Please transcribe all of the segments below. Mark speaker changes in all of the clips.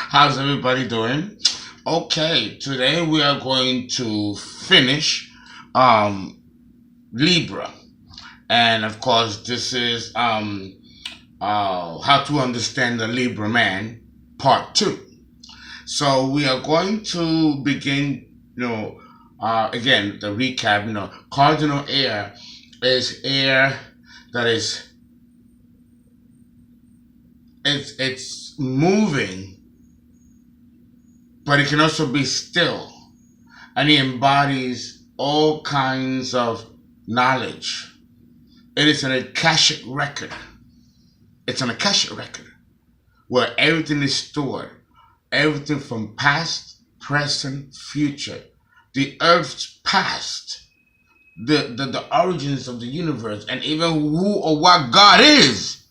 Speaker 1: How's everybody doing? Okay, today we are going to finish um, Libra. And of course, this is How to Understand the Libra Man, Part 2. So we are going to begin, again, the recap, cardinal air is air that is, it's moving, but it can also be still. And it embodies all kinds of knowledge. It is an Akashic record. It's an Akashic record where everything is stored. Everything from past, present, future. The earth's past. The origins of the universe. And even who or what God is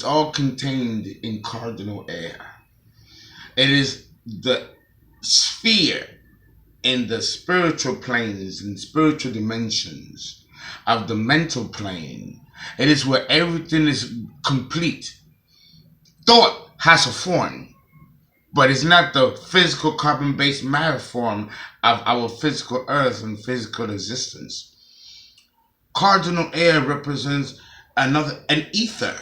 Speaker 1: all contained in cardinal air. It is the sphere in the spiritual planes and spiritual dimensions of the mental plane. It is where everything is complete. Thought has a form, but it's not the physical carbon-based matter form of our physical earth and physical existence. Cardinal air represents an ether.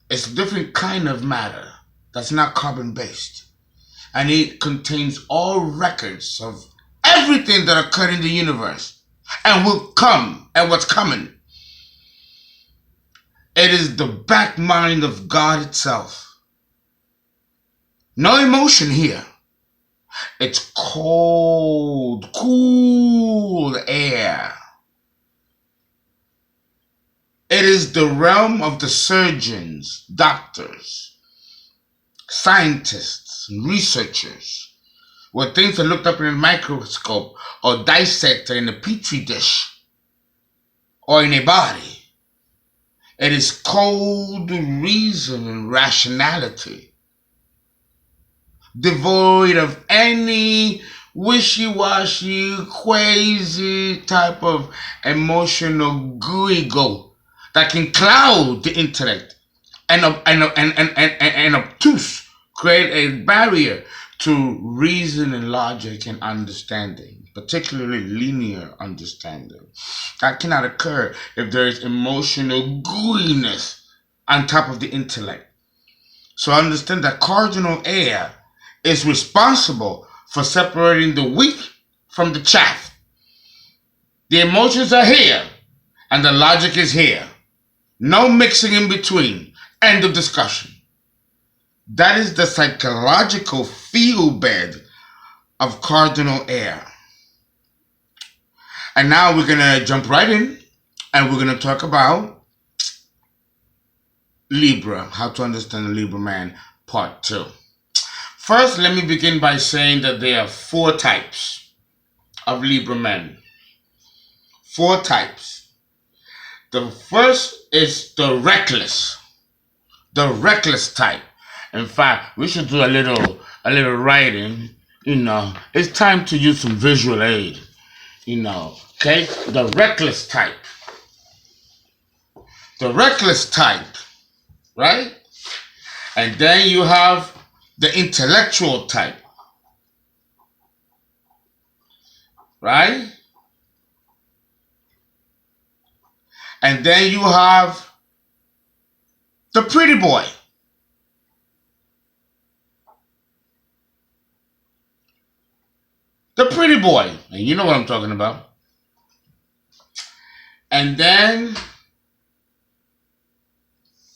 Speaker 1: It's a different kind of matter that's not carbon-based. And it contains all records of everything that occurred in the universe and will come and what's coming. It is the back mind of God itself. No emotion here. It's cold, cool air. It is the realm of the surgeons, doctors, scientists, and researchers, where things are looked up in a microscope or dissected in a petri dish or in a body. It is cold reason and rationality, devoid of any wishy-washy, crazy type of emotional go that can cloud the intellect and obtuse, create a barrier to reason and logic and understanding, particularly linear understanding. That cannot occur if there is emotional gooiness on top of the intellect. So understand that cardinal air is responsible for separating the wheat from the chaff. The emotions are here and the logic is here. No mixing in between. End of discussion. That is the psychological field bed of cardinal air. And now we're going to jump right in and we're going to talk about Libra, how to understand the Libra man, part 2. First, let me begin by saying that there are 4 types of Libra men. 4 types. The first is the reckless type. In fact, we should do a little writing. It's time to use some visual aid. Okay, the reckless type. The reckless type, right? And then you have the intellectual type, right? And then you have the pretty boy. The pretty boy, and you know what I'm talking about. And then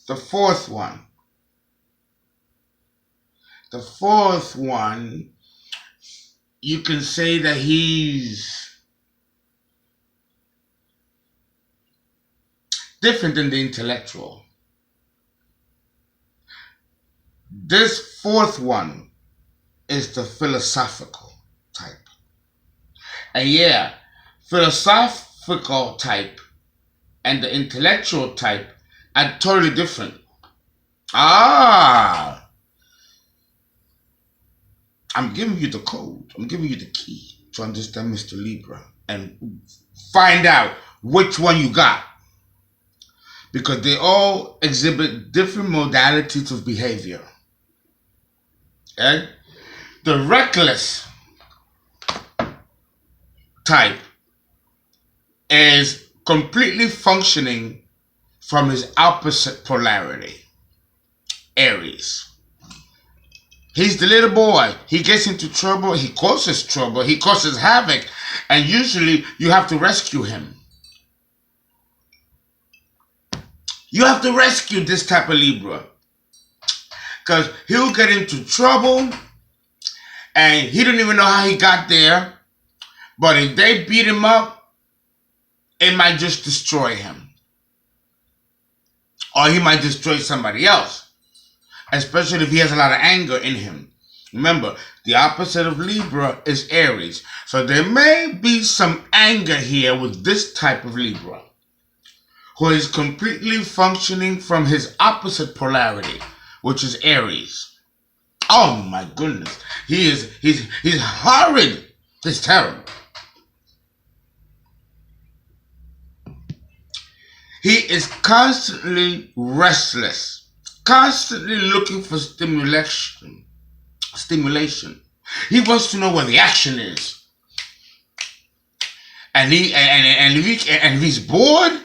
Speaker 1: the fourth one. The fourth one, you can say that he's different than the intellectual. This fourth one is the philosophical type. And yeah, philosophical type and the intellectual type are totally different. I'm giving you the code. I'm giving you the key to understand Mr. Libra and find out which one you got. because they all exhibit different modalities of behavior. Okay? The reckless type is completely functioning from his opposite polarity, Aries. He's the little boy. He gets into trouble. He causes trouble. He causes havoc. And usually you have to rescue him. You have to rescue this type of Libra. Because he'll get into trouble. And he don't even know how he got there. But if they beat him up, it might just destroy him. Or he might destroy somebody else. Especially if he has a lot of anger in him. Remember, the opposite of Libra is Aries. So there may be some anger here with this type of Libra, who is completely functioning from his opposite polarity, which is Aries. Oh my goodness. He's horrid. He's terrible. He is constantly restless, constantly looking for stimulation. He wants to know where the action is. And if he's bored,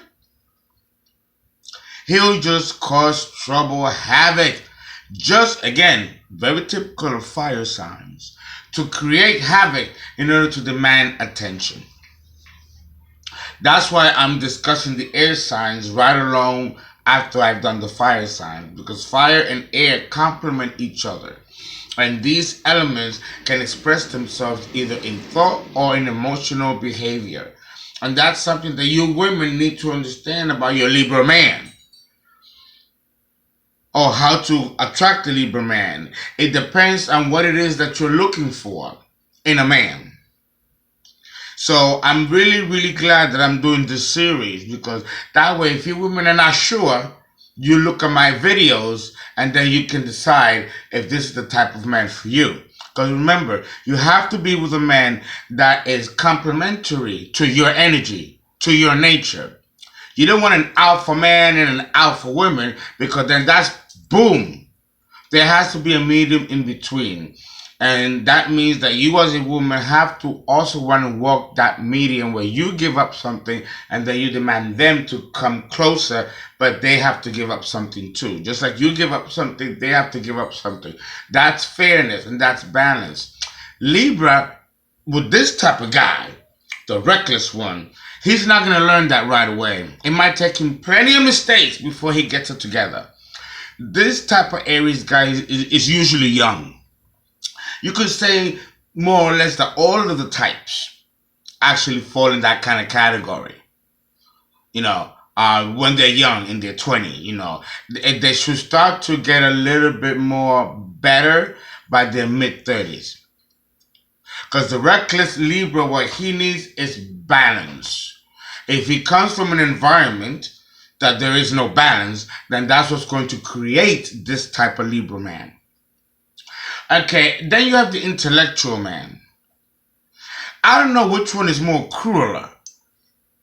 Speaker 1: he'll just cause trouble, havoc. Just, again, very typical of fire signs, to create havoc in order to demand attention. That's why I'm discussing the air signs right along after I've done the fire signs, because fire and air complement each other. And these elements can express themselves either in thought or in emotional behavior. And that's something that you women need to understand about your Libra man, or how to attract the Libra man. It depends on what it is that you're looking for in a man. So I'm really, really glad that I'm doing this series, because that way, if you women are not sure, you look at my videos and then you can decide if this is the type of man for you. Because remember, you have to be with a man that is complementary to your energy, to your nature. You don't want an alpha man and an alpha woman, because then that's boom. There has to be a medium in between. And that means that you as a woman have to also want to walk that medium where you give up something and then you demand them to come closer, but they have to give up something too. Just like you give up something, they have to give up something. That's fairness and that's balance. Libra, with this type of guy, the reckless one, he's not going to learn that right away. It might take him plenty of mistakes before he gets it together. This type of Aries guy is usually young. You could say more or less that all of the types actually fall in that kind of category. When they're young, in their 20s, they should start to get a little bit more better by their mid-30s. Because the reckless Libra, what he needs is balance. If he comes from an environment that there is no balance, then that's what's going to create this type of Libra man. Okay, then you have the intellectual man. I don't know which one is more crueler.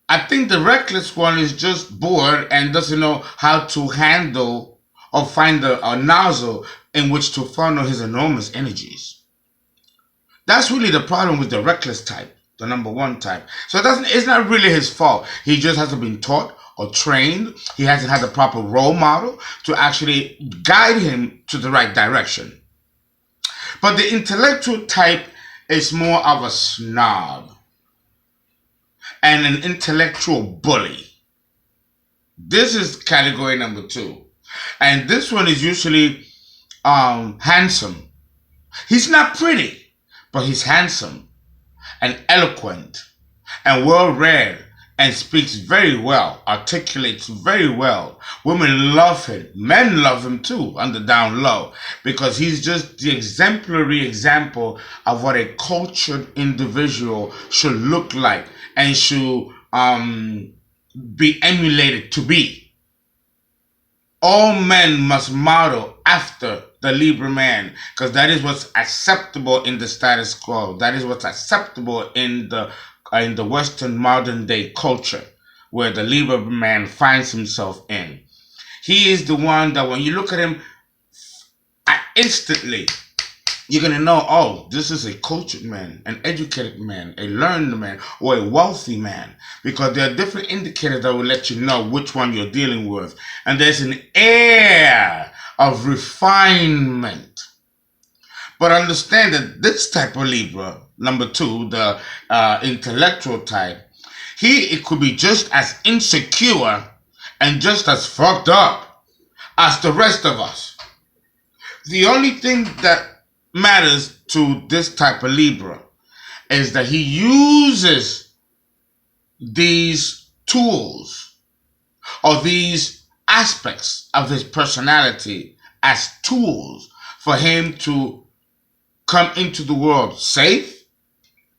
Speaker 1: I think the reckless one is just bored and doesn't know how to handle or find a nozzle in which to funnel his enormous energies. That's really the problem with the reckless type, the number one type. So it's not really his fault. He just hasn't been taught or trained. He hasn't had the proper role model to actually guide him to the right direction. But the intellectual type is more of a snob and an intellectual bully. This is category number 2. And this one is usually handsome. He's not pretty, but he's handsome and eloquent and well-read and speaks very well, articulates very well. Women love him. Men love him too, on the down low, because he's just the exemplary example of what a cultured individual should look like and should be emulated to be. All men must model after the Libra man, because that is what's acceptable in the status quo. That is what's acceptable in the Western modern day culture. where the Libra man finds himself in. He is the one that when you look at him, instantly you're going to know, oh, this is a cultured man, an educated man, a learned man, or a wealthy man. Because there are different indicators that will let you know which one you're dealing with. And there's an air of refinement. But understand that this type of Libra, number 2, the intellectual type, it could be just as insecure and just as fucked up as the rest of us. The only thing that matters to this type of Libra is that he uses these tools or these aspects of his personality as tools for him to come into the world safe,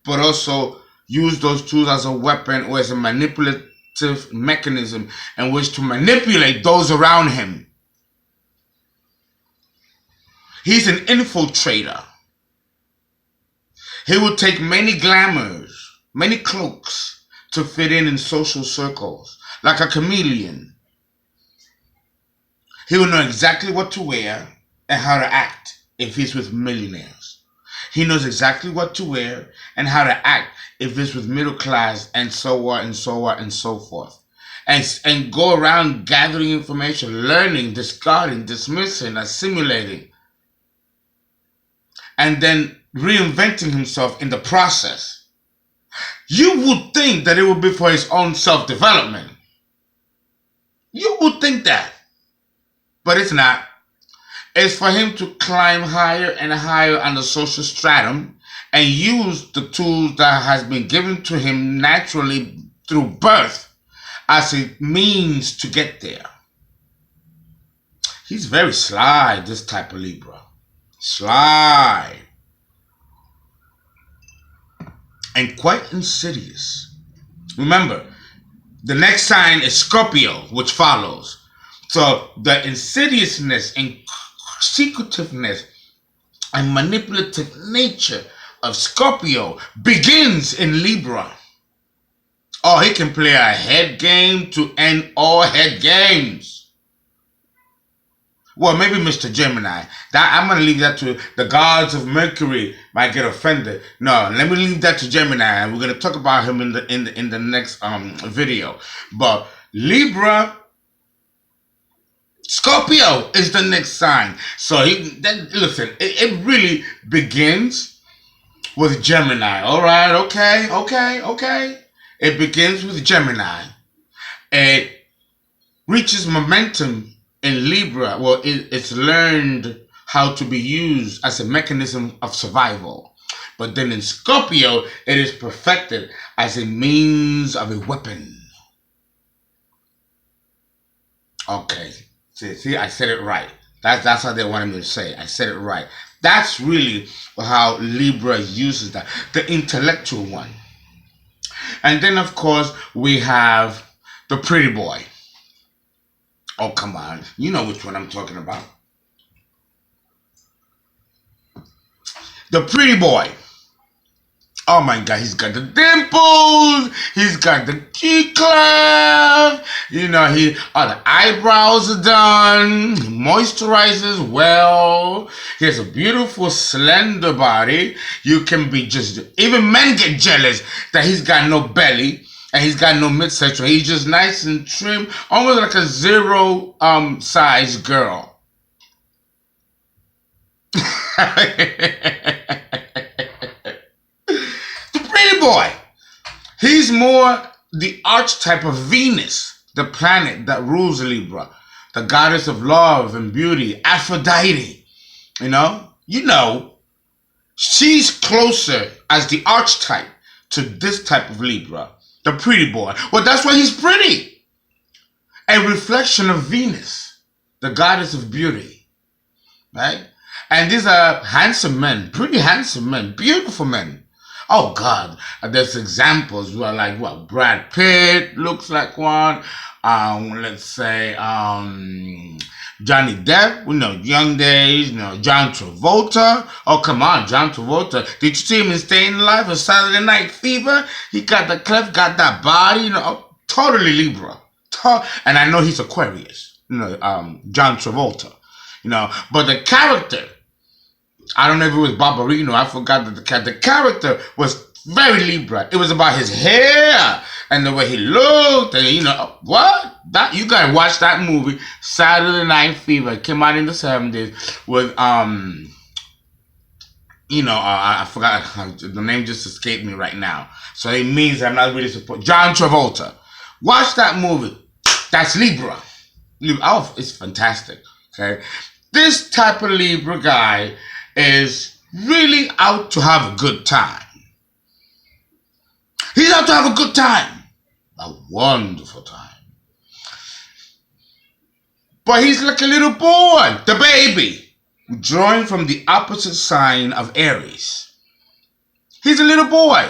Speaker 1: but also use those tools as a weapon or as a manipulative mechanism in which to manipulate those around him. He's an infiltrator. He will take many glamours, many cloaks to fit in social circles, like a chameleon. He will know exactly what to wear and how to act if he's with millionaires. He knows exactly what to wear and how to act if it's with middle class and so on and so on and so forth. And go around gathering information, learning, discarding, dismissing, assimilating, and then reinventing himself in the process. You would think that it would be for his own self-development. You would think that. But it's not. It's for him to climb higher and higher on the social stratum and use the tools that has been given to him naturally through birth as a means to get there. He's very sly, this type of Libra. Sly. And quite insidious. Remember, the next sign is Scorpio, which follows. So the insidiousness and secretiveness and manipulative nature of Scorpio begins in Libra. Oh, he can play a head game to end all head games. Well, maybe Mr. Gemini. I'm going to leave that to the gods of Mercury. Might get offended. No, let me leave that to Gemini, and we're going to talk about him in the next video. But Libra, Scorpio is the next sign. So listen, it really begins with Gemini. All right, okay. It begins with Gemini. It reaches momentum in Libra. Well, it's learned how to be used as a mechanism of survival. But then in Scorpio, it is perfected as a means of a weapon. Okay. See, I said it right. That's how they wanted me to say. I said it right. That's really how Libra uses that. The intellectual one. And then, of course, we have the pretty boy. Oh, come on. You know which one I'm talking about. The pretty boy. Oh my God, he's got the dimples. He's got the cheek cleft. You know, the eyebrows are done. He moisturizes well. He has a beautiful, slender body. You can be even men get jealous that he's got no belly and he's got no midsection. He's just nice and trim, almost like a zero size girl. Boy, he's more the archetype of Venus, the planet that rules Libra, the goddess of love and beauty, Aphrodite. You know, she's closer as the archetype to this type of Libra, the pretty boy. Well, that's why he's pretty. A reflection of Venus, the goddess of beauty, right? And these are handsome men, pretty handsome men, beautiful men. Oh God, there's examples where like Brad Pitt looks like one. Let's say Johnny Depp, Young Days, John Travolta. Oh come on, John Travolta. Did you see him in Staying Alive or Saturday Night Fever? He got the cleft, got that body, totally Libra. And I know he's Aquarius. John Travolta. But the character, I don't know if it was Barbarino. I forgot that the character was very Libra. It was about his hair and the way he looked, and what that you gotta watch that movie, Saturday Night Fever. It came out in the 70s with I forgot the name just escaped me right now. So it means I'm not really supposed. John Travolta. Watch that movie. That's Libra. Oh, it's fantastic. Okay, this type of Libra guy is really out to have a good time. He's out to have a good time. A wonderful time. But he's like a little boy, the baby, drawing from the opposite sign of Aries. He's a little boy.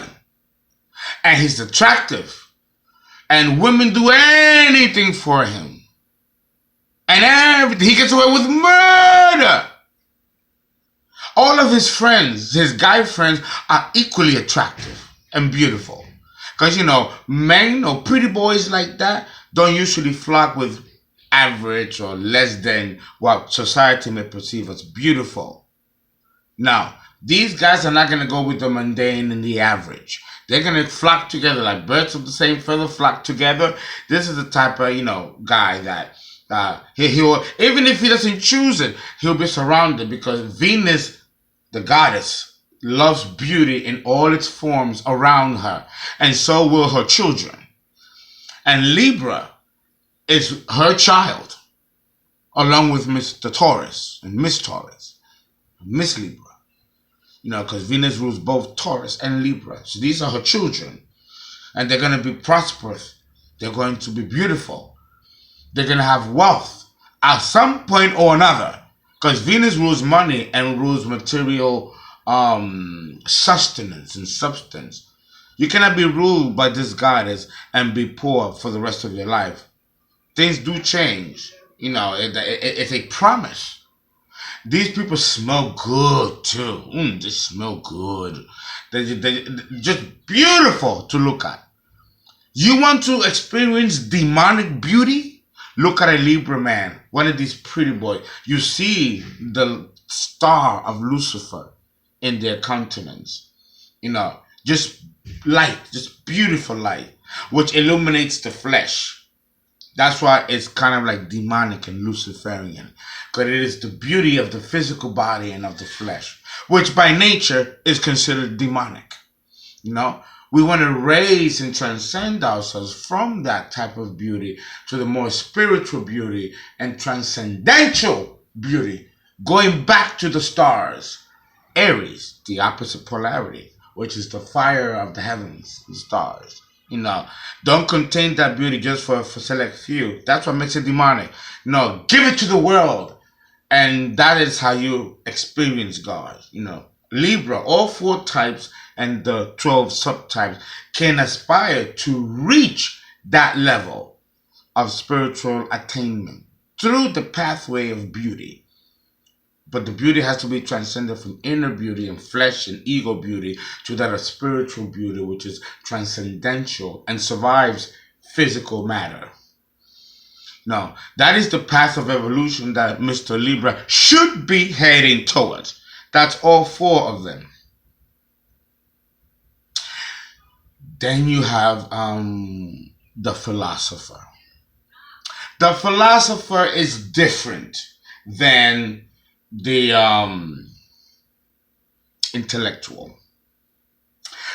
Speaker 1: And he's attractive. And women do anything for him. And everything. He gets away with murder. All of his friends, his guy friends, are equally attractive and beautiful. Because, men or pretty boys like that don't usually flock with average or less than what society may perceive as beautiful. Now, these guys are not going to go with the mundane and the average. They're going to flock together like birds of the same feather flock together. This is the type of, guy that he'll, even if he doesn't choose it, he'll be surrounded because Venus, the goddess, loves beauty in all its forms around her. And so will her children. And Libra is her child, along with Mr. Taurus and Miss Taurus, Miss Libra. Because Venus rules both Taurus and Libra. So these are her children. And they're going to be prosperous. They're going to be beautiful. They're going to have wealth at some point or another. Because Venus rules money and rules material sustenance and substance. You cannot be ruled by this goddess and be poor for the rest of your life. Things do change. It's a promise. These people smell good too. They smell good. They're just beautiful to look at. You want to experience demonic beauty? Look at a Libra man, one of these pretty boys. You see the star of Lucifer in their countenance. Just light, just beautiful light, which illuminates the flesh. That's why it's kind of like demonic and Luciferian. Because it is the beauty of the physical body and of the flesh, which by nature is considered demonic. We want to raise and transcend ourselves from that type of beauty to the more spiritual beauty and transcendental beauty, going back to the stars. Aries, the opposite polarity, which is the fire of the heavens, the stars. Don't contain that beauty just for select few. That's what makes it demonic. No, give it to the world. And that is how you experience God. Libra, all 4 types and the 12 subtypes can aspire to reach that level of spiritual attainment through the pathway of beauty. But the beauty has to be transcended from inner beauty and flesh and ego beauty to that of spiritual beauty, which is transcendental and survives physical matter. Now, that is the path of evolution that Mr. Libra should be heading towards. That's all 4 of them. Then you have the philosopher. The philosopher is different than the intellectual,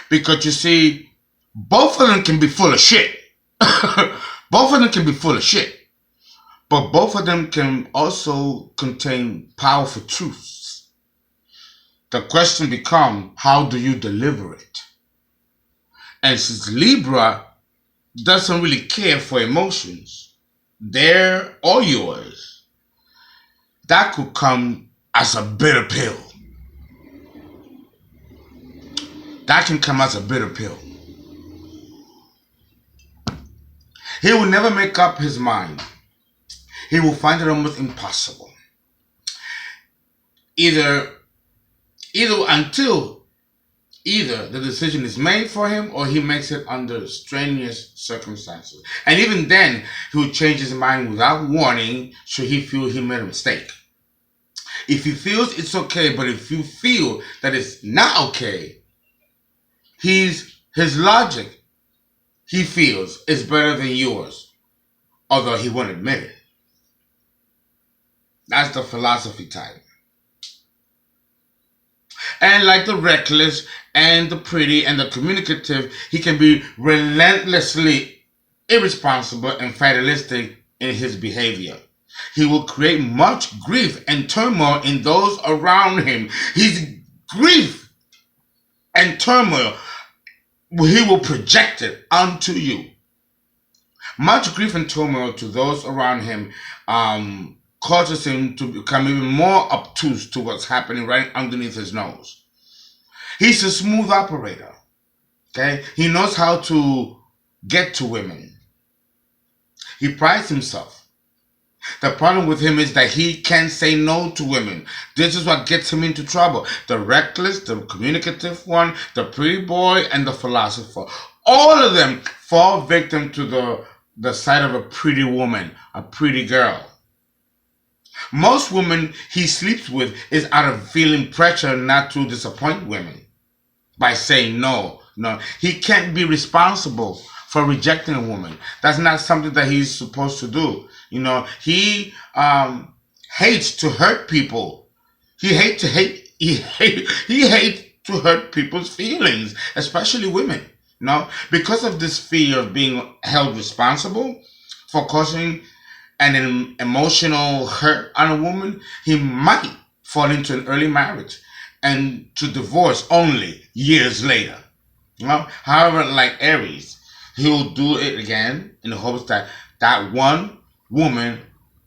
Speaker 1: because you see, both of them can be full of shit. Both of them can be full of shit, but both of them can also contain powerful truths. The question becomes, how do you deliver it? And since Libra doesn't really care for emotions, they're all yours. That could come as a bitter pill. That can come as a bitter pill. He will never make up his mind. He will find it almost impossible. Either Either the decision is made for him or he makes it under strenuous circumstances. And even then, he will change his mind without warning should he feel he made a mistake. If he feels it's okay, but if you feel that it's not okay, his logic, he feels, is better than yours, although he won't admit it. That's the philosophy type. And like the reckless and the pretty and the communicative, he can be relentlessly irresponsible and fatalistic in his behavior. He will create much grief and turmoil in those around him. His grief and turmoil, he will project it onto you. Much grief and turmoil to those around him causes him to become even more obtuse to what's happening right underneath his nose. He's a smooth operator. Okay? He knows how to get to women. He prides himself. The problem with him is that he can't say no to women. This is what gets him into trouble. The reckless, the communicative one, the pretty boy, and the philosopher. All of them fall victim to the sight of a pretty woman, a pretty girl. Most women he sleeps with is out of feeling pressure not to disappoint women by saying no. No, he can't be responsible for rejecting a woman. That's not something that he's supposed to do. You know, he hates to hurt people. He hates to hurt people's feelings, especially women. You know, because of this fear of being held responsible for causing an emotional hurt on a woman, he might fall into an early marriage and to divorce only years later. You know, however, like Aries, he'll do it again in the hopes that that one woman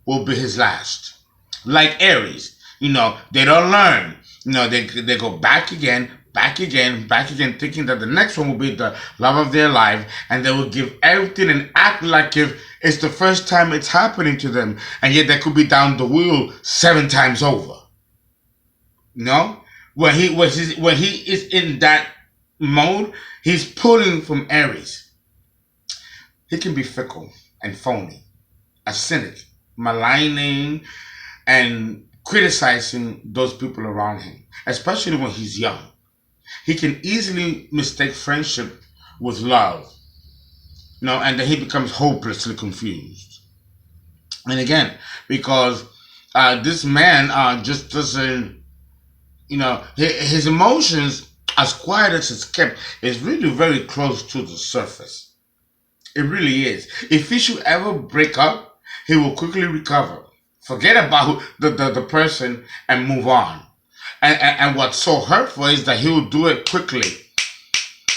Speaker 1: will be his last. Like Aries, you know, they don't learn. You know, they go back again, thinking that the next one will be the love of their life, and they will give everything and act like if it's the first time it's happening to them, and yet they could be down the wheel 7 times over. You know, when he is in that mode, he's pulling from Aries. He can be fickle and phony, a cynic, maligning and criticizing those people around him, especially when he's young. He can easily mistake friendship with love, you know, and then he becomes hopelessly confused. And again, because this man just doesn't, you know, his emotions, as quiet as it's kept, is really very close to the surface. It really is. If he should ever break up, he will quickly recover. Forget about the person and move on. And what's so hurtful is that he will do it quickly.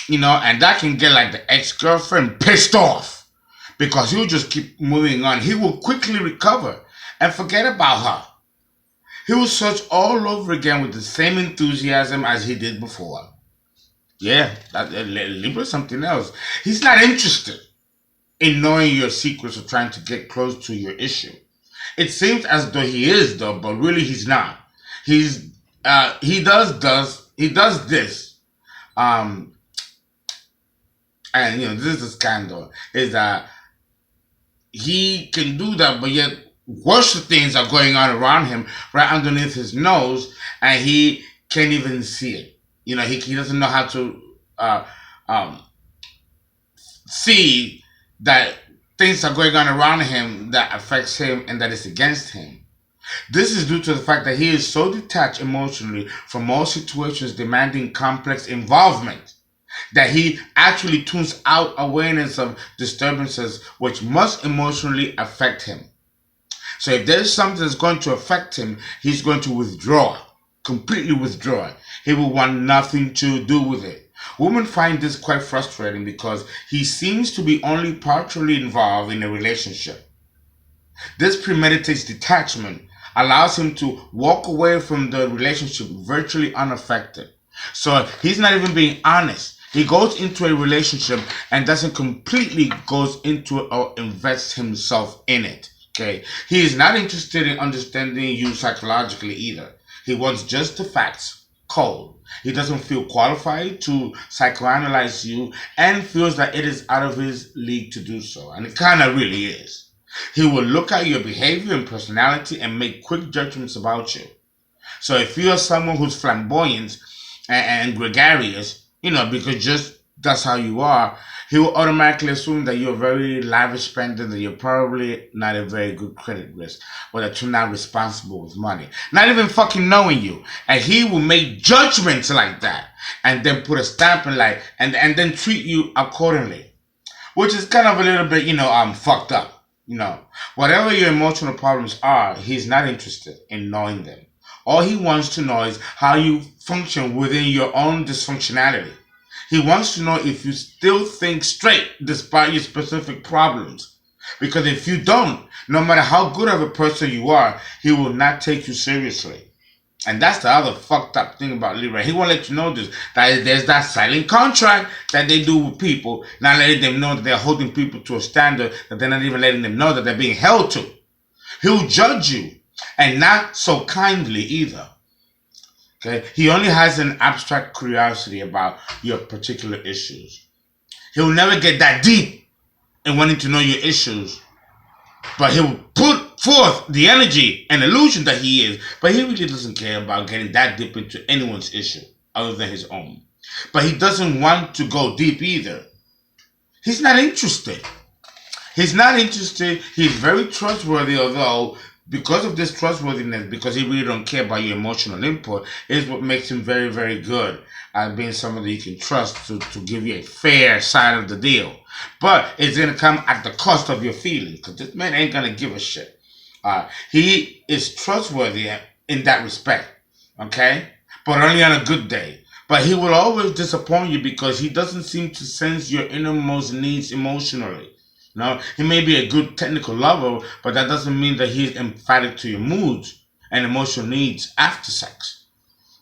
Speaker 1: You know, and that can get like the ex-girlfriend pissed off because he'll just keep moving on. He will quickly recover and forget about her. He will search all over again with the same enthusiasm as he did before. Yeah, Libra is something else. He's not interested in knowing your secrets or trying to get close to your issue. It seems as though he is, though, but really he's not. He does this. And you know, this is the scandal, is that he can do that, but yet worse things are going on around him, right underneath his nose, and he can't even see it. You know, he doesn't know how to see that things are going on around him that affects him and that is against him. This is due to the fact that he is so detached emotionally from all situations demanding complex involvement that he actually tunes out awareness of disturbances which must emotionally affect him. So if there's something that's going to affect him, he's going to withdraw, completely withdraw. He will want nothing to do with it. Women find this quite frustrating because he seems to be only partially involved in a relationship. This premeditates detachment, allows him to walk away from the relationship virtually unaffected. So he's not even being honest. He goes into a relationship and doesn't completely goes into it or invest himself in it. Okay, he is not interested in understanding you psychologically either. He wants just the facts. cold. He doesn't feel qualified to psychoanalyze you and feels that it is out of his league to do so. And it kind of really is. He will look at your behavior and personality and make quick judgments about you. So if you're someone who's flamboyant and gregarious, because just that's how you are, he will automatically assume that you're very lavish spender, that you're probably not a very good credit risk, or that you're not responsible with money. Not even fucking knowing you. And he will make judgments like that and then put a stamp in and then treat you accordingly. Which is kind of a little bit, fucked up. Whatever your emotional problems are, he's not interested in knowing them. All he wants to know is how you function within your own dysfunctionality. He wants to know if you still think straight despite your specific problems. Because if you don't, no matter how good of a person you are, he will not take you seriously. And that's the other fucked up thing about Libra. He won't let you know this. That there's that silent contract that they do with people, not letting them know that they're holding people to a standard that they're not even letting them know that they're being held to. He'll judge you, and not so kindly either. Okay? He only has an abstract curiosity about your particular issues. He'll never get that deep in wanting to know your issues, but he'll put forth the energy and illusion that he is, but he really doesn't care about getting that deep into anyone's issue other than his own. But he doesn't want to go deep either. He's not interested. He's not interested. He's very trustworthy, although because of this trustworthiness, because he really don't care about your emotional input, is what makes him very, very good at being someone that you can trust to give you a fair side of the deal. But it's going to come at the cost of your feelings, because this man ain't going to give a shit. He is trustworthy in that respect, okay? But only on a good day. But he will always disappoint you because he doesn't seem to sense your innermost needs emotionally. He may be a good technical lover, but that doesn't mean that he's emphatic to your moods and emotional needs after sex.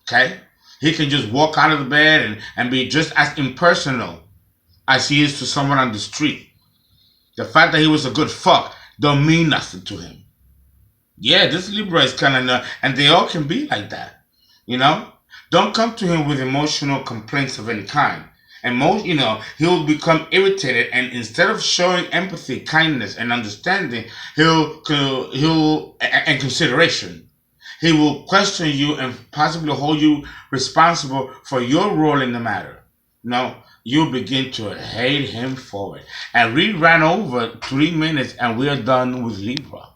Speaker 1: Okay? He can just walk out of the bed and be just as impersonal as he is to someone on the street. The fact that he was a good fuck don't mean nothing to him. Yeah, this Libra is kind of, and they all can be like that. Don't come to him with emotional complaints of any kind. And he'll become irritated, and instead of showing empathy, kindness, and understanding, and consideration, he will question you and possibly hold you responsible for your role in the matter. You'll begin to hate him for it. And we ran over 3 minutes, and we are done with Libra.